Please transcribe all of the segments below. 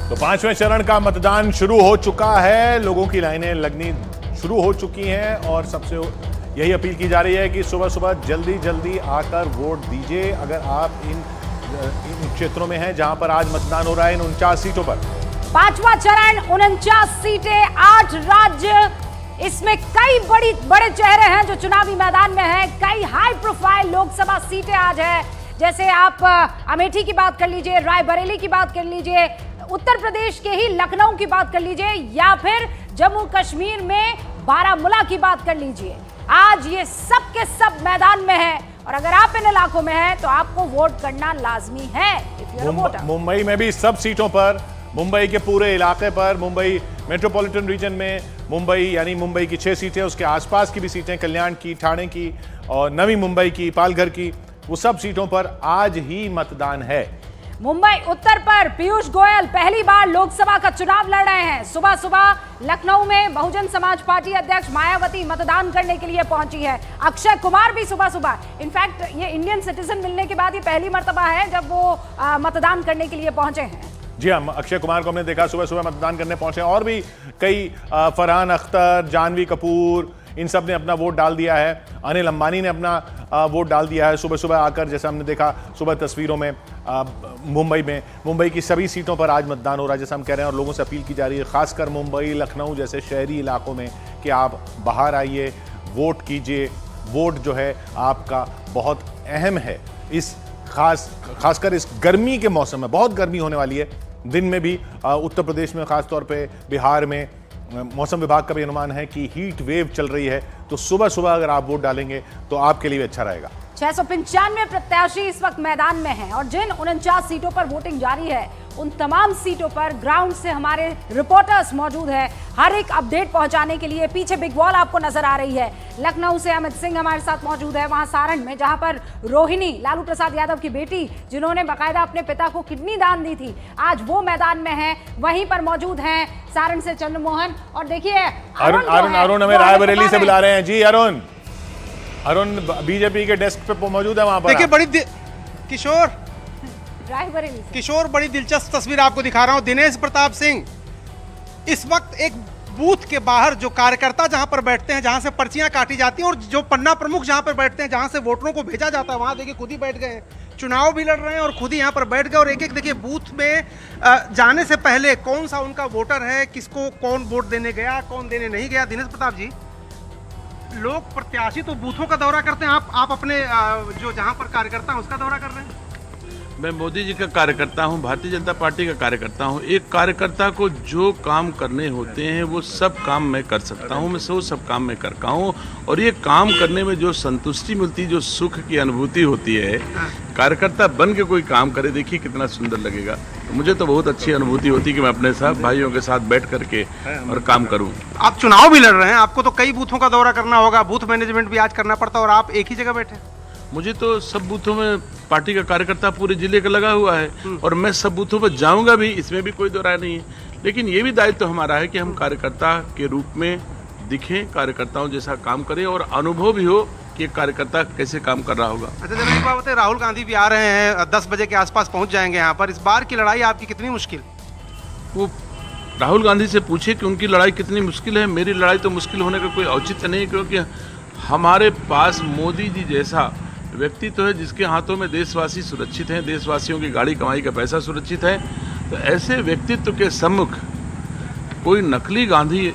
तो पांचवें चरण का मतदान शुरू हो चुका है, लोगों की लाइनें लगनी शुरू हो चुकी हैं और सबसे यही अपील की जा रही है कि सुबह सुबह जल्दी जल्दी आकर वोट दीजिए। अगर आप इन क्षेत्रों में हैं जहां पर आज मतदान हो रहा है, इन 49 सीटों पर। पांचवा चरण, 49 सीटें, 8 राज्य, इसमें कई बड़े चेहरे हैं जो चुनावी मैदान में हैं। कई हाई प्रोफाइल लोकसभा सीटें आज है, जैसे आप अमेठी की बात कर लीजिए, रायबरेली की बात कर लीजिए, उत्तर प्रदेश के ही लखनऊ की बात कर लीजिए, या फिर जम्मू कश्मीर में बारामूला की बात कर लीजिए। आज ये सब के सब मैदान में है और अगर आप इन इलाकों में हैं तो आपको वोट करना लाजमी है। मुंबई में भी सब सीटों पर, मुंबई के पूरे इलाके पर, मुंबई मेट्रोपॉलिटन रीजन में, मुंबई यानी मुंबई की 6 सीटें, उसके आसपास की भी सीटें, कल्याण की, ठाणे की और नवी मुंबई की, पालघर की, वो सब सीटों पर आज ही मतदान है। मुंबई उत्तर पर पीयूष गोयल पहली बार लोकसभा का चुनाव लड़ रहे हैं। सुबह सुबह लखनऊ में बहुजन समाज पार्टी अध्यक्ष मायावती मतदान करने के लिए पहुंची है। अक्षय कुमार भी सुबह सुबह, इनफैक्ट ये इंडियन सिटीजन मिलने के बाद ये पहली मर्तबा है जब वो मतदान करने के लिए पहुंचे हैं। जी हाँ, अक्षय कुमार को हमने देखा सुबह सुबह मतदान करने पहुंचे और भी कई, फरहान अख्तर, जानवी कपूर, इन सब ने अपना वोट डाल दिया है। अनिल अंबानी ने अपना वोट डाल दिया है सुबह सुबह आकर, जैसा हमने देखा सुबह तस्वीरों में। मुंबई की सभी सीटों पर आज मतदान हो रहा है, जैसा हम कह रहे हैं, और लोगों से अपील की जा रही है, खासकर मुंबई, लखनऊ जैसे शहरी इलाकों में, कि आप बाहर आइए, वोट कीजिए। वोट जो है आपका बहुत अहम है। इस खासकर इस गर्मी के मौसम में, बहुत गर्मी होने वाली है। दिन में भी उत्तर प्रदेश में, खासतौर पे बिहार में, मौसम विभाग का भी अनुमान है कि हीट वेव चल रही है। तो सुबह सुबह अगर आप वोट डालेंगे तो आपके लिए अच्छा रहेगा। 695 प्रत्याशी इस वक्त मैदान में हैं और जिन 49 सीटों पर वोटिंग जारी है उन तमाम सीटों पर ग्राउंड से हमारे रिपोर्टर्स मौजूद हैं हर एक अपडेट पहुंचाने के लिए। पीछे बिग वॉल आपको नजर आ रही है। लखनऊ से अमित सिंह हमारे साथ मौजूद है, वहां सारण में जहां पर रोहिणी, लालू प्रसाद यादव की बेटी, जिन्होंने बाकायदा अपने पिता को किडनी दान दी थी, आज वो मैदान में है। वहीं पर मौजूद हैं सारण से चंद्रमोहन और देखिए अरुण हमें रायबरेली से बुला रहे हैं। जी अरुण बीजेपी के डेस्क पे मौजूद है वहां पर। देखिए किशोर बड़ी दिलचस्प तस्वीर आपको दिखा रहा हूं। दिनेश प्रताप सिंह इस वक्त एक बूथ के बाहर, जो कार्यकर्ता जहां पर बैठते हैं, जहां से पर्चियां काटी जाती हैं, और जो पन्ना प्रमुख जहां पर बैठते हैं, जहां से वोटरों को भेजा जाता है, वहां देखिए खुद ही बैठ गए हैं। चुनाव भी लड़ रहे हैं और खुद ही यहां पर बैठ गए और एक एक देखिए बूथ में जाने से पहले कौन सा उनका वोटर है, किसको कौन वोट देने गया, कौन देने नहीं गया। दिनेश प्रताप जी, लोग प्रत्याशी तो बूथों का दौरा करते हैं, आप अपने जो जहां पर कार्यकर्ता हैं उसका दौरा कर रहे हैं। मैं मोदी जी का कार्यकर्ता हूं, भारतीय जनता पार्टी का कार्यकर्ता हूं। एक कार्यकर्ता को जो काम करने होते हैं वो सब काम मैं कर सकता हूं, मैं सब काम मैं करता हूं। और ये काम करने में जो संतुष्टि मिलती है, जो सुख की अनुभूति होती है, कार्यकर्ता बन के कोई काम करे, देखिए कितना सुंदर लगेगा। तो मुझे तो बहुत अच्छी अनुभूति होती है कि मैं अपने साथ भाइयों के साथ बैठ करके और काम करूँ। आप चुनाव भी लड़ रहे हैं, आपको तो कई बूथों का दौरा करना होगा, बूथ मैनेजमेंट भी आज करना पड़ता है और आप एक ही जगह बैठे। मुझे तो सब बूथों में पार्टी का कार्यकर्ता पूरे जिले का लगा हुआ है और मैं सब बूथों पर जाऊंगा भी, इसमें भी कोई दो राय नहीं है। लेकिन ये भी दायित्व तो हमारा है कि हम कार्यकर्ता के रूप में दिखें, कार्यकर्ताओं जैसा काम करें और अनुभव भी हो कि एक कार्यकर्ता कैसे काम कर रहा होगा। अच्छा, जरा एक बात बताइए, राहुल गांधी भी आ रहे हैं, 10 बजे के आसपास पहुंच जाएंगे यहाँ पर। इस बार की लड़ाई आपकी कितनी मुश्किल? वो राहुल गांधी से पूछे कि उनकी लड़ाई कितनी मुश्किल है। मेरी लड़ाई तो मुश्किल होने का कोई औचित्य नहीं, क्योंकि हमारे पास मोदी जी जैसा व्यक्ति तो है जिसके हाथों में देशवासी सुरक्षित हैं, देशवासियों की गाड़ी कमाई का पैसा सुरक्षित है। तो ऐसे व्यक्तित्व के सम्मुख कोई नकली गांधी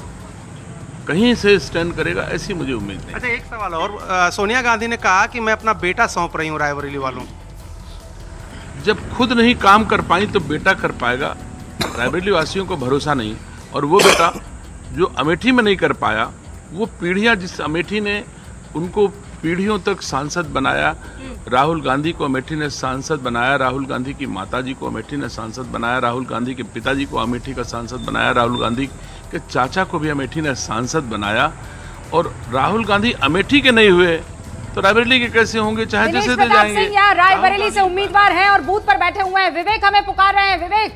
कहीं से स्टैंड करेगा, ऐसी मुझे उम्मीद नहीं। अच्छा, एक सवाल और, सोनिया गांधी ने कहा कि मैं अपना बेटा सौंप रही हूँ रायबरेली वालों। जब खुद नहीं काम कर पाई तो बेटा कर पाएगा। रायबरेली वासियों को भरोसा नहीं, और वो बेटा जो अमेठी में नहीं कर पाया, वो पीढ़ियां, जिस अमेठी ने उनको पीढ़ियों तक सांसद बनाया, राहुल गांधी को अमेठी ने सांसद बनाया, राहुल गांधी की माताजी को अमेठी ने सांसद बनाया, राहुल गांधी के पिताजी को अमेठी का सांसद बनाया, राहुल गांधी के चाचा को भी अमेठी ने सांसद बनाया। और राहुल गांधी अमेठी के नहीं हुए तो रायबरेली के कैसे होंगे, चाहे जैसे दे जाएंगे। रायबरेली से उम्मीदवार हैं और बूथ पर बैठे हुए हैं। विवेक हमें पुकार रहे हैं। विवेक,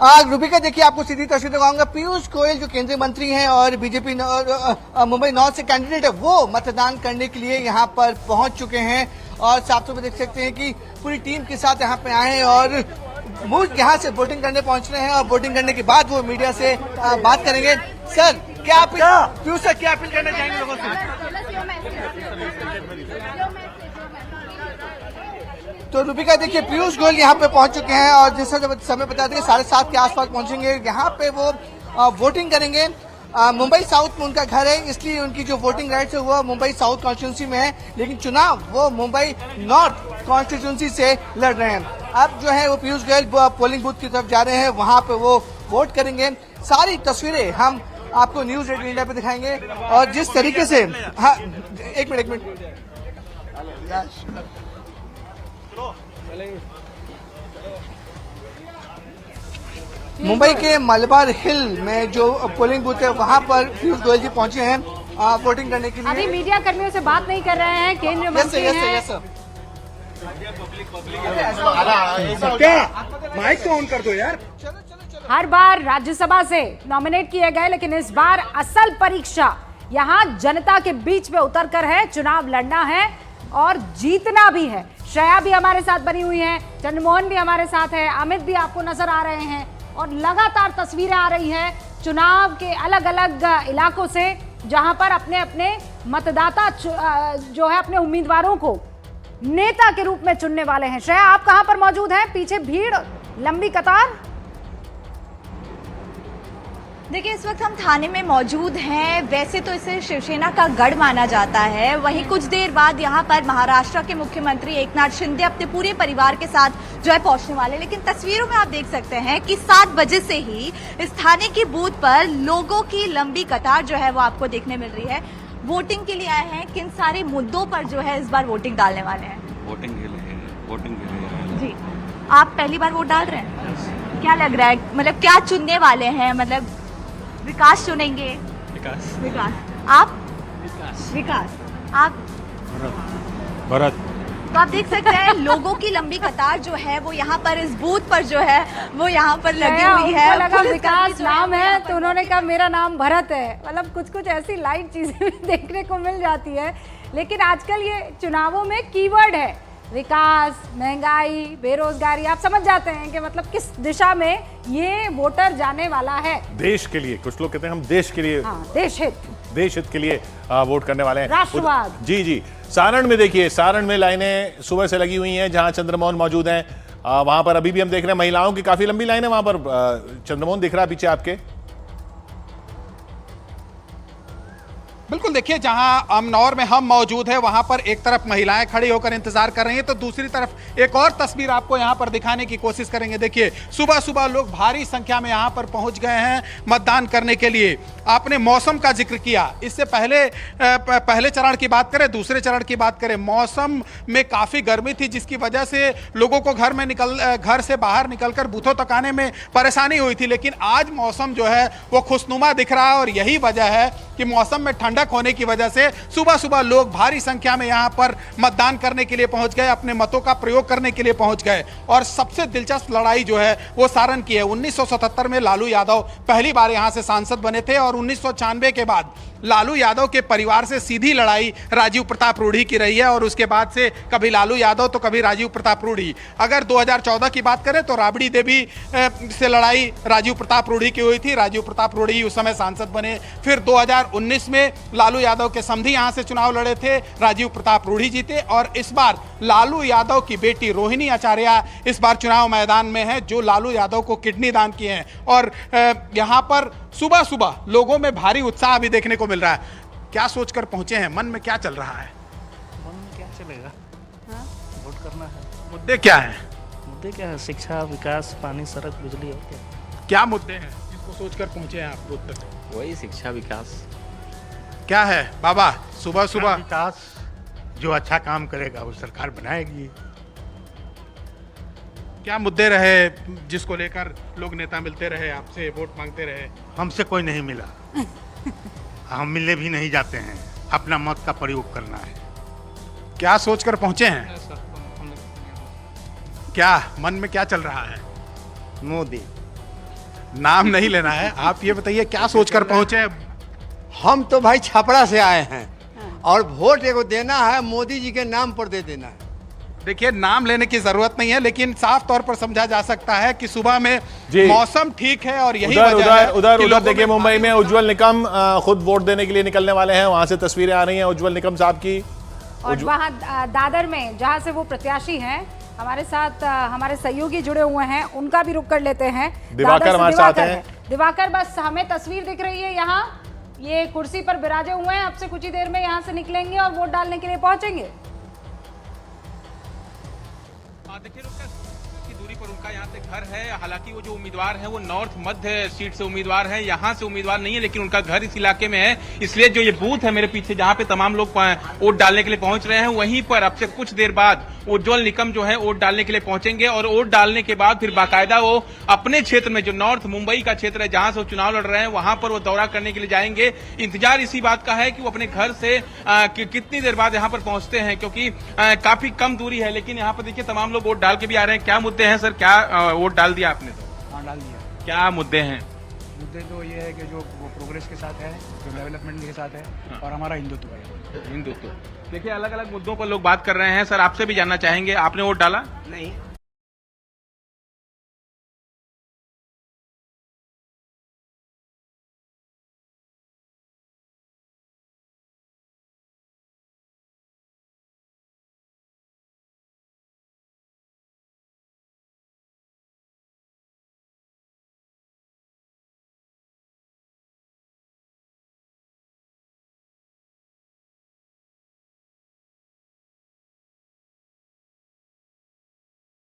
रूबिका देखिए, आपको सीधी तस्वीर दिखाऊंगा। पीयूष गोयल जो केंद्रीय मंत्री हैं और बीजेपी मुंबई नॉर्थ से कैंडिडेट है, वो मतदान करने के लिए यहाँ पर पहुंच चुके हैं और साफ तौर पर देख सकते हैं कि पूरी टीम के साथ यहाँ पे आए हैं और वो यहाँ से वोटिंग करने पहुंच रहे हैं और वोटिंग करने के बाद वो मीडिया से बात करेंगे। सर, क्या पीयूष सर क्या अपील करना चाहेंगे लोगों से? तो रूबिका देखिए, पीयूष गोयल यहाँ पे पहुंच चुके हैं और जिस समय बता दें 7:30 के आसपास पहुंचेंगे। यहाँ पे वो वोटिंग करेंगे। मुंबई साउथ में उनका घर है, इसलिए उनकी जो वोटिंग राइट्स है वो मुंबई साउथ कॉन्स्टिट्यूंसी में है, लेकिन चुनाव वो मुंबई नॉर्थ कॉन्स्टिट्यूंसी से लड़ रहे हैं। अब जो है वो पीयूष गोयल पोलिंग बूथ की तरफ जा रहे हैं, वहां पे वो वोट करेंगे। सारी तस्वीरें हम आपको न्यूज 8 इंडिया पे दिखाएंगे और जिस तरीके से, हाँ एक मिनट मुंबई के मलबार हिल में जो पोलिंग बूथ है वहां पर पीयूष गोयल जी पहुंचे हैं वोटिंग करने के लिए। अभी मीडिया कर्मियों से बात नहीं कर रहे हैं, केंद्रीय मंत्री हैं। माइक तो ऑन कर दो यार। हर बार राज्यसभा से नॉमिनेट किए गए, लेकिन इस बार असल परीक्षा यहाँ जनता के बीच में उतरकर है। चुनाव लड़ना है और जीतना भी है। श्रेया भी हमारे साथ बनी हुई हैं, चंद्रमोहन भी हमारे साथ है, अमित भी आपको नजर आ रहे हैं और लगातार तस्वीरें आ रही हैं चुनाव के अलग अलग इलाकों से, जहां पर अपने अपने मतदाता जो है अपने उम्मीदवारों को नेता के रूप में चुनने वाले हैं। श्रेया, आप कहां पर मौजूद हैं? पीछे भीड़, लंबी कतार। देखिए, इस वक्त हम थाने में मौजूद हैं। वैसे तो इसे शिवसेना का गढ़ माना जाता है, वहीं कुछ देर बाद यहाँ पर महाराष्ट्र के मुख्यमंत्री एकनाथ शिंदे अपने पूरे परिवार के साथ जो है पहुंचने वाले। लेकिन तस्वीरों में आप देख सकते हैं कि 7 बजे से ही इस थाने की बूथ पर लोगों की लंबी कतार जो है वो आपको देखने मिल रही है। वोटिंग के लिए आए हैं। किन सारे मुद्दों पर जो है इस बार वोटिंग डालने वाले हैं? वोटिंग के लिए जी, आप पहली बार वोट डाल रहे हैं? क्या लग रहा है, मतलब क्या चुनने वाले हैं? मतलब विकास चुनेंगे? विकास। आप? विकास। आप? भरत। तो आप देख सकते हैं लोगों की लंबी कतार जो है वो यहाँ पर इस बूथ पर जो है वो यहाँ पर लगी हुई है। लगा विकास नाम है तो उन्होंने कहा मेरा नाम भरत है। मतलब कुछ कुछ ऐसी लाइट चीजें भी देखने को मिल जाती है। लेकिन आजकल ये चुनावों में कीवर्ड है विकास, महंगाई, बेरोजगारी। आप समझ जाते हैं कि मतलब किस दिशा में ये वोटर जाने वाला है। देश के लिए, कुछ लोग कहते हैं हम देश के लिए, हाँ, देश हित के लिए वोट करने वाले हैं। राष्ट्रवाद। जी जी। सारण में देखिए, सारण में लाइनें सुबह से लगी हुई हैं, जहां चंद्रमोहन मौजूद हैं। वहां पर अभी भी हम देख रहे हैं महिलाओं की काफी लंबी लाइन है। वहां पर चंद्रमोहन दिख रहा है पीछे आपके। बिल्कुल, देखिए जहां अमनौर में हम मौजूद हैं वहां पर एक तरफ महिलाएं खड़ी होकर इंतजार कर रही हैं, तो दूसरी तरफ एक और तस्वीर आपको यहां पर दिखाने की कोशिश करेंगे। देखिए, सुबह सुबह लोग भारी संख्या में यहां पर पहुंच गए हैं मतदान करने के लिए। आपने मौसम का जिक्र किया, इससे पहले चरण की बात करें, दूसरे चरण की बात करें, मौसम में काफी गर्मी थी, जिसकी वजह से लोगों को घर से बाहर निकलकर बूथों तक आने में परेशानी हुई थी। लेकिन आज मौसम जो है वो खुशनुमा दिख रहा है और यही वजह है कि मौसम में ठंडक होने की वजह से सुबह सुबह लोग भारी संख्या में यहां पर मतदान करने के लिए पहुंच गए, अपने मतों का प्रयोग करने के लिए पहुंच गए। और सबसे दिलचस्प लड़ाई जो है वो सारण की है। 1977 में लालू यादव पहली बार यहां से सांसद बने थे और 1996 के बाद लालू यादव के परिवार से सीधी लड़ाई राजीव प्रताप रूढ़ी की रही है और उसके बाद से कभी लालू यादव तो कभी राजीव प्रताप रूढ़ी। अगर 2014 की बात करें तो राबड़ी देवी से लड़ाई राजीव प्रताप रूढ़ी की हुई थी। राजीव प्रताप रूढ़ी उस समय सांसद बने। फिर 2019 में लालू यादव के समधी यहां से चुनाव लड़े थे, राजीव प्रताप रूढ़ी जीते। और इस बार लालू यादव की बेटी रोहिणी आचार्य इस बार चुनाव मैदान में है, जो लालू यादव को किडनी दान किए हैं। और यहां पर सुबह सुबह लोगों में भारी उत्साह भी देखने को मिल रहा है। क्या सोचकर पहुंचे हैं, मन में क्या चल रहा है? मन में क्या चलेगा, वोट करना है। मुद्दे क्या हैं? मुद्दे क्या है? शिक्षा, विकास, पानी, सड़क, बिजली और क्या मुद्दे हैं जिसको सोचकर पहुंचे हैं आप बूथ तक? वही शिक्षा, विकास। क्या है बाबा, सुबह सुबह विकास जो अच्छा काम करेगा वो सरकार बनाएगी। क्या मुद्दे रहे जिसको लेकर लोग नेता मिलते रहे, आपसे वोट मांगते रहे? हमसे कोई नहीं मिला, हम मिलने भी नहीं जाते हैं, अपना मत का प्रयोग करना है। क्या सोचकर पहुंचे हैं? क्या मन में क्या चल रहा है? मोदी। नाम नहीं लेना है। आप ये बताइए क्या सोचकर पहुंचे? हम तो भाई छपरा से आए हैं और वोट एगो देना है, मोदी जी के नाम पर दे देना है। देखिए, नाम लेने की जरूरत नहीं है, लेकिन साफ तौर पर समझा जा सकता है कि सुबह में मौसम ठीक है और यही वजह है। उधर देखिए, मुंबई में उज्जवल निकम खुद वोट देने के लिए निकलने वाले हैं। वहां से तस्वीरें आ रही हैं उज्जवल निकम साहब की। और वहां दादर में जहां से वो प्रत्याशी हैं, हमारे साथ हमारे सहयोगी जुड़े हुए हैं, उनका भी रुख कर लेते हैं। दिवाकर हमारे साथ हैं। दिवाकर, बस हमें तस्वीर दिख रही है, यहाँ ये कुर्सी पर बिराजे हुए हैं, अब से कुछ ही देर में यहाँ से निकलेंगे और वोट डालने के लिए पहुंचेंगे। देखिए की दूरी पर उनका यहाँ से घर है। हालांकि वो जो उम्मीदवार है वो नॉर्थ मध्य सीट से उम्मीदवार है, यहाँ से उम्मीदवार नहीं है, लेकिन उनका घर इस इलाके में है। इसलिए जो ये बूथ है मेरे पीछे, जहाँ पे तमाम लोग वोट डालने के लिए पहुंच रहे हैं, वहीं पर अब से कुछ देर बाद उज्जवल निकम जो है वोट डालने के लिए पहुंचेंगे। और वोट डालने के बाद फिर बाकायदा वो अपने क्षेत्र में, जो नॉर्थ मुंबई का क्षेत्र है जहां से वो चुनाव लड़ रहे हैं, वहां पर वो दौरा करने के लिए जाएंगे। इंतजार इसी बात का है कि वो अपने घर से कितनी देर बाद यहाँ पर पहुंचते हैं, क्योंकि काफी कम दूरी है। लेकिन यहाँ पर देखिए तमाम लोग वोट डाल के भी आ रहे हैं। क्या मुद्दे हैं सर? क्या वोट डाल दिया आपने? तो हाँ, डाल दिया। क्या मुद्दे हैं? मुद्दे तो ये है कि जो वो प्रोग्रेस के साथ है, जो डेवलपमेंट के साथ है, और हमारा हिंदुत्व है। हिंदुत्व। देखिए, अलग अलग मुद्दों पर लोग बात कर रहे हैं। सर, आपसे भी जानना चाहेंगे, आपने वोट डाला? नहीं।